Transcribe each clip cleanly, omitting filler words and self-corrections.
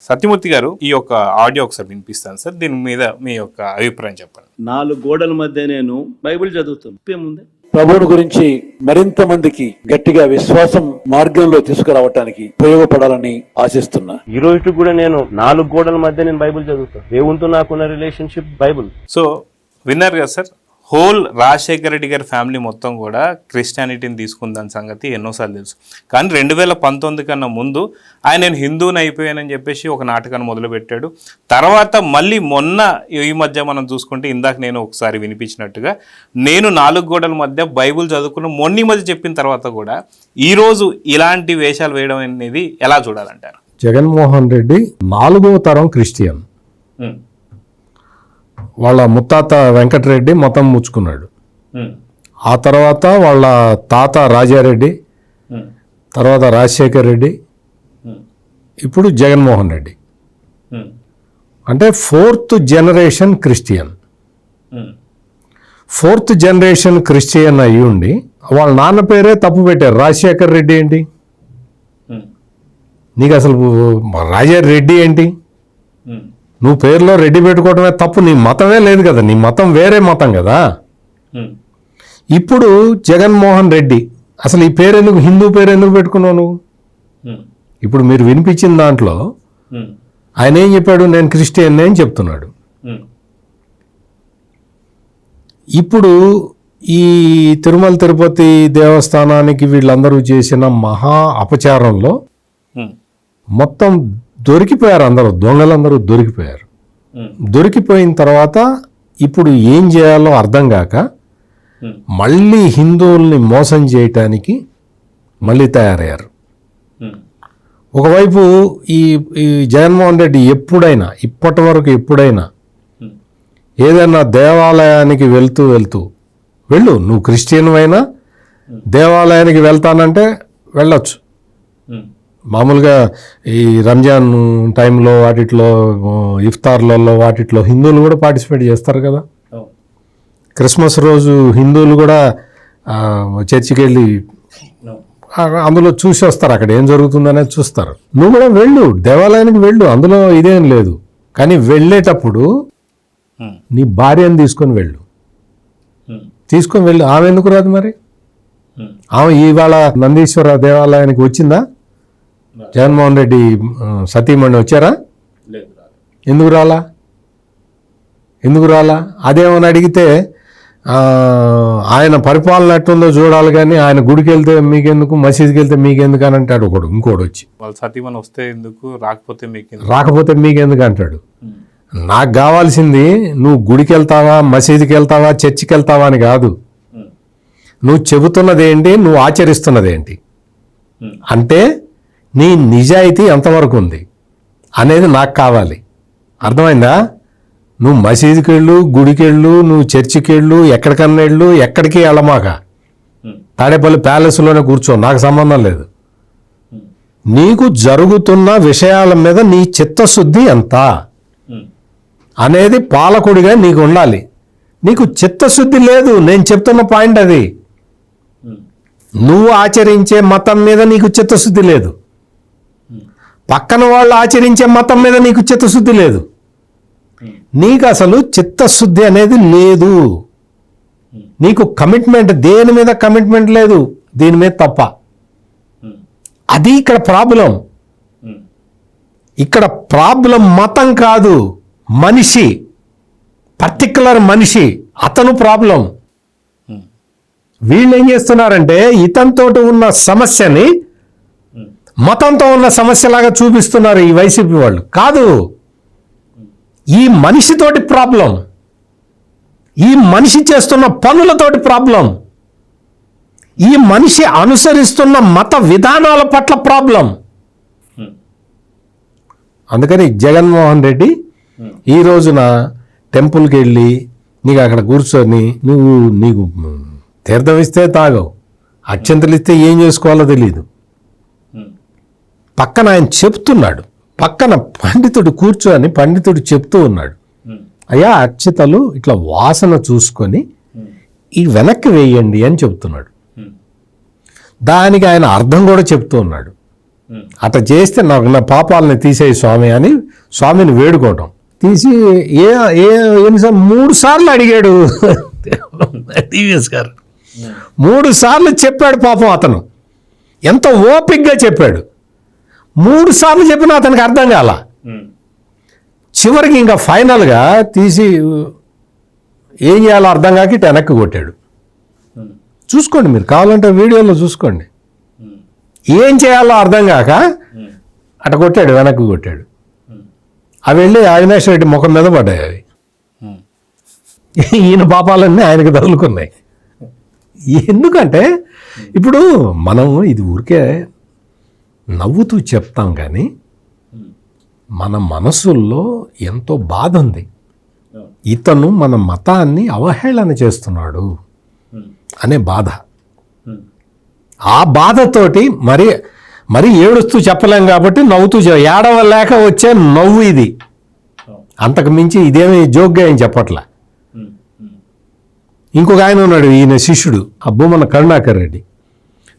సత్యమూర్తి గారు ఈ యొక్క ఆడియో ఒకసారి వినిపిస్తాను సార్. దీని మీద మీ యొక్క అభిప్రాయం చెప్పండి. 4 గోడల మధ్య నేను బైబిల్ చదువుతాను. ప్రభువుని గురించి మరింత మందికి గట్టిగా విశ్వాసం మార్గంలో తీసుకురావటానికి ఉపయోగపడాలని ఆశిస్తున్నా. ఈ రోజు కూడా నేను 4 గోడల మధ్య నేను బైబిల్ చదువుతాను. దేవునితో నాకున్న రిలేషన్షిప్ బైబిల్. సో విన్నారు కదా సార్, హోల్ రాజశేఖర రెడ్డి గారి ఫ్యామిలీ మొత్తం కూడా క్రిస్టియానిటీని తీసుకుందని సంగతి ఎన్నోసార్లు తెలుసు. కానీ 2019 కన్నా ముందు నేను హిందూని అయిపోయానని చెప్పేసి ఒక నాటకాన్ని మొదలుపెట్టాడు. తర్వాత మళ్ళీ మొన్న ఈ మధ్య మనం చూసుకుంటే ఇందాక నేను ఒకసారి వినిపించినట్టుగా నేను 4 గోడల మధ్య బైబుల్ చదువుకున్న మొన్న మధ్య చెప్పిన తర్వాత కూడా ఈరోజు ఇలాంటి వేషాలు వేయడం అనేది ఎలా చూడాలంటారు? జగన్మోహన్ రెడ్డి 4వ తరం క్రిస్టియన్. వాళ్ళ ముత్తాత వెంకటరెడ్డి మతం ముచ్చుకున్నాడు. ఆ తర్వాత వాళ్ళ తాత రాజారెడ్డి, తర్వాత రాజశేఖర్ రెడ్డి, ఇప్పుడు జగన్మోహన్ రెడ్డి. అంటే 4th generation Christian. 4th generation Christian అయ్యి ఉండి వాళ్ళ నాన్న పేరే తప్పు పెట్టారు. రాజశేఖర్ రెడ్డి ఏంటి? నీకు అసలు రాజారెడ్డి ఏంటి? నువ్వు పేరులో రెడ్డి పెట్టుకోవడమే తప్పు. నీ మతమే లేదు కదా, నీ మతం వేరే మతం కదా. ఇప్పుడు జగన్మోహన్ రెడ్డి అసలు ఈ పేరు ఎందుకు, హిందూ పేరు ఎందుకు పెట్టుకున్నావు నువ్వు? ఇప్పుడు మీరు వినిపించిన దాంట్లో ఆయన ఏం చెప్పాడు? నేను క్రిస్టియన్ అని చెప్తున్నాడు. ఇప్పుడు ఈ తిరుమల తిరుపతి దేవస్థానానికి వీళ్ళందరూ చేసిన మహా అపచారంలో మొత్తం దొరికిపోయారు. అందరూ దొంగలందరూ దొరికిపోయారు. దొరికిపోయిన తర్వాత ఇప్పుడు ఏం చేయాలో అర్థం కాక మళ్ళీ హిందువుల్ని మోసం చేయటానికి మళ్ళీ తయారయ్యారు. ఒకవైపు ఈ జగన్మోహన్ రెడ్డి ఎప్పుడైనా ఇప్పటి వరకు ఎప్పుడైనా ఏదైనా దేవాలయానికి వెళ్తూ వెళ్ళు, నువ్వు క్రిస్టియన్ అయినా దేవాలయానికి వెళ్తానంటే వెళ్ళొచ్చు. మామూలుగా ఈ రంజాన్ టైంలో వాటిట్లో ఇఫ్తార్లలో వాటిట్లో హిందువులు కూడా పార్టిసిపేట్ చేస్తారు కదా. క్రిస్మస్ రోజు హిందువులు కూడా చర్చికి వెళ్ళి అందులో చూసి వస్తారు, అక్కడ ఏం జరుగుతుందనేది చూస్తారు. నువ్వు కూడా వెళ్ళు, దేవాలయానికి వెళ్ళు, అందులో ఇదేం లేదు. కానీ వెళ్ళేటప్పుడు నీ భార్యను తీసుకొని వెళ్ళు. ఆమె ఎందుకు రాదు మరి? ఆమె ఇవాళ నందీశ్వర దేవాలయానికి వచ్చిందా? జగన్మోహన్ రెడ్డి సతీమణి వచ్చారా? ఎందుకు రాలా? అదేమని అడిగితే ఆయన పరిపాలన ఎట్టుందో చూడాలి కానీ ఆయన గుడికి వెళ్తే మీకెందుకు, మసీదుకి వెళ్తే మీకెందుకు అని అంటాడు ఇంకోటి వచ్చి. వాళ్ళ సతీమణి వస్తే ఎందుకు, రాకపోతే మీకెందుకు అంటాడు. నాకు కావాల్సింది నువ్వు గుడికి వెళ్తావా, మసీదుకి వెళ్తావా, చర్చికి వెళ్తావా అని కాదు. నువ్వు చెబుతున్నదేంటి, నువ్వు ఆచరిస్తున్నదేంటి, అంటే నీ నిజాయితీ ఎంతవరకు ఉంది అనేది నాకు కావాలి. అర్థమైందా? నువ్వు మసీదుకి వెళ్ళు, గుడికి వెళ్ళు, నువ్వు చర్చికి వెళ్ళు, ఎక్కడికన్నా వెళ్ళు, ఎక్కడికి వెళ్ళమాక. తాడేపల్లి ప్యాలెస్లోనే కూర్చో, నాకు సంబంధం లేదు. నీకు జరుగుతున్న విషయాల మీద నీ చిత్తశుద్ధి ఎంత అనేది పాలకుడిగా నీకు ఉండాలి. నీకు చిత్తశుద్ధి లేదు. నేను చెప్తున్న పాయింట్ అది. నువ్వు ఆచరించే మతం మీద నీకు చిత్తశుద్ధి లేదు, పక్కన వాళ్ళు ఆచరించే మతం మీద నీకు చిత్తశుద్ధి లేదు. నీకు అసలు చిత్తశుద్ధి అనేది లేదు. నీకు కమిట్మెంట్, దేని మీద కమిట్మెంట్ లేదు, దీని మీద తప్ప. అది ఇక్కడ ప్రాబ్లం. ఇక్కడ ప్రాబ్లం మతం కాదు, మనిషి, పర్టికులర్ మనిషి, అతను ప్రాబ్లం. వీళ్ళు ఏం చేస్తున్నారంటే ఇతనితో ఉన్న సమస్యని మతంతో ఉన్న సమస్యలాగా చూపిస్తున్నారు ఈ వైసీపీ వాళ్ళు. కాదు, ఈ మనిషితోటి ప్రాబ్లం, ఈ మనిషి చేస్తున్న పనులతోటి ప్రాబ్లం, ఈ మనిషి అనుసరిస్తున్న మత విధానాల పట్ల ప్రాబ్లం. అందుకని జగన్మోహన్ రెడ్డి ఈ రోజున టెంపుల్కి వెళ్ళి నీకు అక్కడ కూర్చొని నీకు తీర్థం ఇస్తే తాగవు, అక్షంతలు ఇస్తే ఏం చేసుకోవాలో తెలియదు. పక్కన ఆయన చెప్తున్నాడు, పక్కన పండితుడు కూర్చొని పండితుడు చెప్తూ ఉన్నాడు, అయ్యా అక్షతలు ఇట్లా వాసన చూసుకొని ఈ వెనక్కి వేయండి అని చెప్తున్నాడు. దానికి ఆయన అర్థం కూడా చెప్తూ ఉన్నాడు. అట్లా చేస్తే నాకు నా పాపాలని తీసేయి స్వామి అని స్వామిని వేడుకోవటం. తీసి ఎన్నిసార్లు 3 సార్లు అడిగాడు టీవీఎస్ గారు. 3 సార్లు చెప్పాడు పాపం. అతను ఎంత ఓపిక్గా చెప్పాడు. 3 సార్లు చెప్పినా అతనికి అర్థం కాల. చివరికి ఇంకా ఫైనల్గా తీసి ఏం చేయాలో అర్థం కాక ఇటు వెనక్కి కొట్టాడు. చూసుకోండి, మీరు కావాలంటే వీడియోలో చూసుకోండి. ఏం చేయాలో అర్థం కాక అట కొట్టాడు, వెనక్కి కొట్టాడు. అవి వెళ్ళి అవినాష్ రెడ్డి ముఖం మీద పడ్డాయి. అవి ఈయన పాపాలన్నీ ఆయనకు తగులుకున్నాయి. ఎందుకంటే ఇప్పుడు మనం ఇది ఊరికే నవ్వుతూ చెప్తాం, కానీ మన మనసుల్లో ఎంతో బాధ ఉంది. ఇతను మన మతాన్ని అవహేళన చేస్తున్నాడు అనే బాధ. ఆ బాధతోటి మరి ఏడుస్తూ చెప్పలేం కాబట్టి నవ్వుతూ ఏడవలేక వచ్చే నవ్వు ఇది. అంతకు మించి ఇదేమి జోక్గా ఏం చెప్పట్లా. ఇంకొక ఆయన ఉన్నాడు, ఈయన శిష్యుడు భూమన కరుణాకర్ రెడ్డి.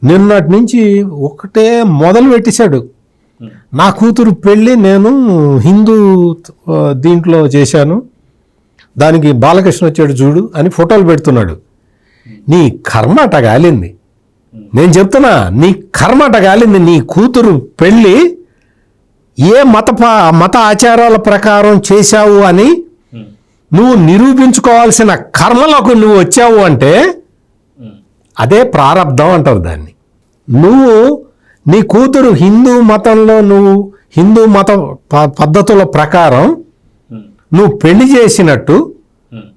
నిన్నటి నుంచి ఒకటే మొదలు పెట్టేశాడు. నా కూతురు పెళ్ళి నేను హిందూ దీంట్లో చేశాను, దానికి బాలకృష్ణ వచ్చాడు చూడు అని ఫోటోలు పెడుతున్నాడు. నీ కర్మట గాలింది. నేను చెప్తున్నా, నీ కర్మట గాలింది. నీ కూతురు పెళ్ళి ఏ మత ఆచారాల ప్రకారం చేశావు అని నువ్వు నిరూపించుకోవాల్సిన కర్మలకు నువ్వు వచ్చావు అంటే అదే ప్రారబ్ధం అంటారు దాన్ని. నువ్వు నీ కూతురు హిందూ మతంలో, నువ్వు హిందూ మత పద్ధతుల ప్రకారం నువ్వు పెళ్లి చేసినట్టు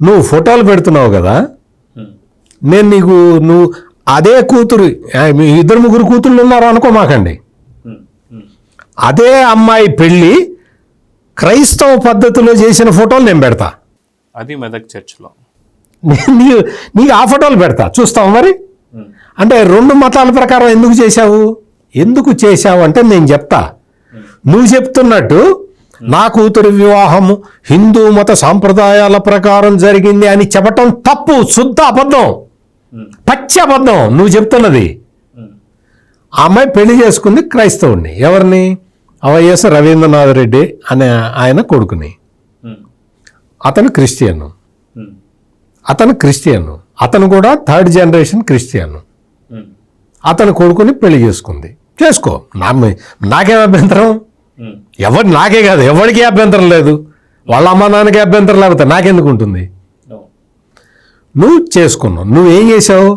నువ్వు ఫోటోలు పెడుతున్నావు కదా. నేను నువ్వు అదే కూతురు, 2-3 కూతుళ్ళు ఉన్నారు అనుకోమాకండి, అదే అమ్మాయి పెళ్ళి క్రైస్తవ పద్ధతిలో చేసిన ఫోటోలు నేను పెడతా. అది మెదక్ చర్చ్లో నీకు ఆ ఫోటోలు పెడతా, చూస్తావు. మరి అంటే 2 మతాల ప్రకారం ఎందుకు చేశావు అంటే నేను చెప్తా. నువ్వు చెప్తున్నట్టు నా కూతురు వివాహము హిందూ మత సాంప్రదాయాల ప్రకారం జరిగింది అని చెప్పటం తప్పు, శుద్ధ అబద్ధం, పచ్చి అబద్ధం నువ్వు చెప్తున్నది. ఆ అమ్మాయి పెళ్లి చేసుకుంది క్రైస్తవుడిని. ఎవరిని? వైఎస్ రవీంద్రనాథ్ రెడ్డి అనే ఆయన కొడుకుని. అతను క్రిస్టియన్. అతను కూడా 3rd జనరేషన్ క్రిస్టియన్. అతను కొడుకుని పెళ్లి చేసుకో. నాకేం అభ్యంతరం? నాకే కాదు, ఎవరికి అభ్యంతరం లేదు. వాళ్ళ అమ్మ నాన్నకి అభ్యంతరం లేకపోతే నాకెందుకు ఉంటుంది? నువ్వు చేసుకున్నావు. నువ్వేం చేసావు?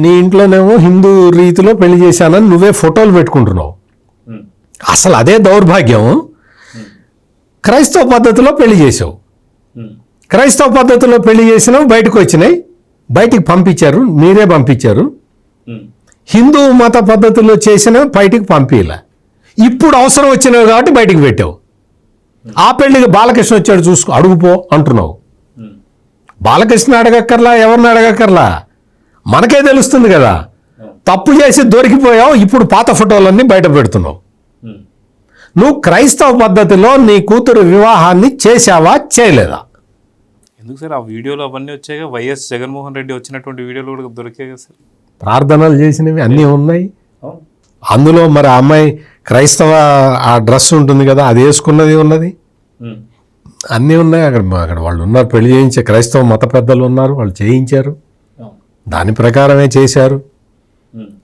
నీ ఇంట్లోనేమో హిందూ రీతిలో పెళ్లి చేశానని నువ్వే ఫోటోలు పెట్టుకుంటున్నావు. అసలు అదే దౌర్భాగ్యం. క్రైస్తవ పద్ధతిలో పెళ్లి చేసావు. క్రైస్తవ పద్ధతిలో పెళ్లి చేసినావు, బయటకు వచ్చినాయి, బయటికి పంపించారు, మీరే పంపించారు. హిందూ మత పద్ధతిలో చేసినవి బయటికి పంపించలే. ఇప్పుడు అవసరం వచ్చినవి కాబట్టి బయటికి పెట్టావు. ఆ పెళ్లికి బాలకృష్ణ వచ్చాడు చూసుకో, అడుగుపో అంటున్నావు. బాలకృష్ణ అడగక్కర్లా, ఎవరిని అడగక్కర్లా, మనకే తెలుస్తుంది కదా. తప్పు చేసి దొరికిపోయావు, ఇప్పుడు పాత ఫోటోలన్నీ బయట పెడుతున్నావు. నువ్వు క్రైస్తవ పద్ధతిలో నీ కూతురు వివాహాన్ని చేశావా, చేయలేదా? ఎందుకు సార్ ఆ వీడియోలు అవన్నీ వచ్చాయి? వైఎస్ జగన్మోహన్ రెడ్డి వచ్చినటువంటి వీడియోలు కూడా దొరికాయి కదా సార్. ప్రార్థనలు చేసినవి అన్నీ ఉన్నాయి అందులో. మరి ఆ అమ్మాయి క్రైస్తవ ఆ డ్రెస్ ఉంటుంది కదా, అది వేసుకున్నది ఉన్నది, అన్నీ ఉన్నాయి అక్కడ వాళ్ళు ఉన్నారు, పెళ్లి చేయించే క్రైస్తవ మత పెద్దలు ఉన్నారు, వాళ్ళు చేయించారు, దాని ప్రకారమే చేశారు.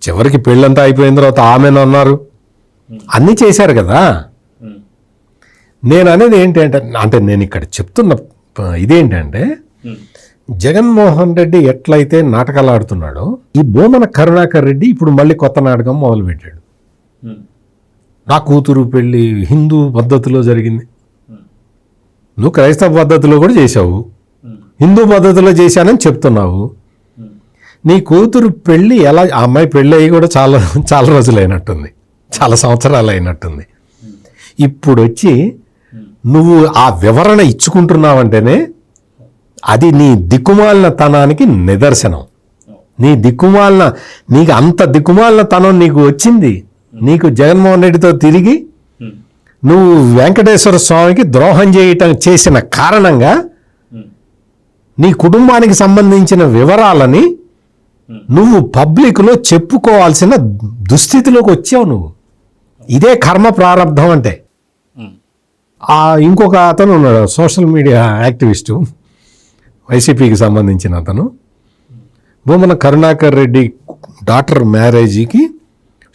చివరికి పెళ్ళంతా అయిపోయిన తర్వాత ఆమెను అన్నారు, అన్నీ చేశారు కదా. నేను అనేది ఏంటంటే, అంటే నేను ఇక్కడ చెప్తున్న ఇదేంటంటే, జగన్మోహన్ రెడ్డి ఎట్లయితే నాటకాలు ఆడుతున్నాడో, ఈ భూమన కరుణాకర్ రెడ్డి ఇప్పుడు మళ్ళీ కొత్త నాటకం మొదలుపెట్టాడు. నా కూతురు పెళ్ళి హిందూ పద్ధతిలో జరిగింది, నువ్వు క్రైస్తవ పద్ధతిలో కూడా చేశావు, హిందూ పద్ధతిలో చేశానని చెప్తున్నావు. నీ కూతురు పెళ్ళి ఎలా, ఆ అమ్మాయి పెళ్ళి అయ్యి కూడా చాలా రోజులు అయినట్టుంది, చాలా సంవత్సరాలు అయినట్టుంది. ఇప్పుడు వచ్చి నువ్వు ఆ వివరణ ఇచ్చుకుంటున్నావంటేనే అది నీ దిక్కుమాలిన తనానికి నిదర్శనం. నీకు అంత దిక్కుమాలిన తనం నీకు వచ్చింది. నీకు జగన్మోహన్ రెడ్డితో తిరిగి నువ్వు వెంకటేశ్వర స్వామికి ద్రోహం చేసిన కారణంగా నీ కుటుంబానికి సంబంధించిన వివరాలని నువ్వు పబ్లిక్లో చెప్పుకోవాల్సిన దుస్థితిలోకి వచ్చావు నువ్వు. ఇదే కర్మ ప్రారంధం అంటే. ఇంకొక అతను ఉన్నాడు, సోషల్ మీడియా యాక్టివిస్టు, వైసీపీకి సంబంధించిన అతను, భూమన కరుణాకర్ రెడ్డి డాక్టర్ మ్యారేజీకి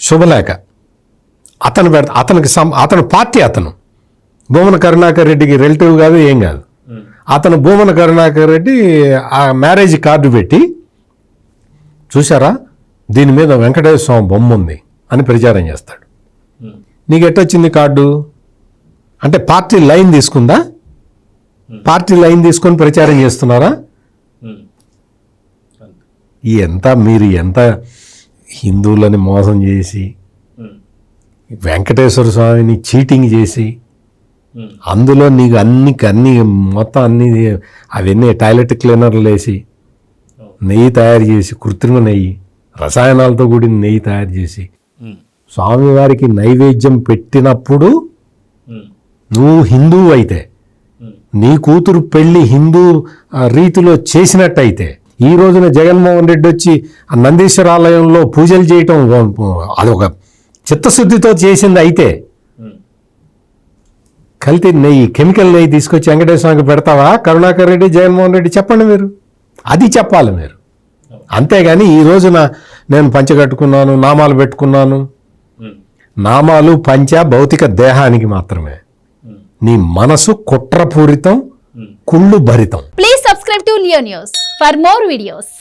శుభలేఖ అతని పార్టీ అతను భూమన కరుణాకర్ రెడ్డికి రిలేటివ్ కాదు, ఏం కాదు. అతను భూమన కరుణాకర్ రెడ్డి ఆ మ్యారేజ్ కార్డు పెట్టి, చూసారా దీని మీద వెంకటేశ్వర స్వామి బొమ్మ ఉంది అని ప్రచారం చేస్తాడు. నీకు ఎట్టొచ్చింది కార్డు అంటే పార్టీ లైన్ తీసుకుందా? పార్టీ లైన్ తీసుకొని ప్రచారం చేస్తున్నారా? మీరు ఎంత హిందువులని మోసం చేసి, వెంకటేశ్వర స్వామిని చీటింగ్ చేసి, అందులో నీకు అన్ని మొత్తం అన్ని అవన్నీ టాయిలెట్ క్లీనర్లు వేసి నెయ్యి తయారు చేసి, కృత్రిమ నెయ్యి, రసాయనాలతో కూడిన నెయ్యి తయారు చేసి స్వామివారికి నైవేద్యం పెట్టినప్పుడు నువ్వు హిందువు అయితే, నీ కూతురు పెళ్లి హిందూ రీతిలో చేసినట్టయితే, ఈ రోజున జగన్మోహన్ రెడ్డి వచ్చి ఆ నందీశ్వర ఆలయంలో పూజలు చేయటం అదొక చిత్తశుద్ధితో చేసింది అయితే, కల్తీ నెయ్యి, కెమికల్ నెయ్యి తీసుకొచ్చి వెంకటేశ్వర స్వామికి పెడతావా కరుణాకర్ రెడ్డి, జగన్మోహన్ రెడ్డి? చెప్పండి మీరు, అది చెప్పాలి మీరు. అంతేగాని ఈ రోజున నేను పంచ కట్టుకున్నాను, నామాలు పెట్టుకున్నాను, నామాలు పంచ భౌతిక దేహానికి మాత్రమే. నీ మనసు కుట్రపూరితం, కుళ్ళు భరితం. Please subscribe to Leo News for more videos.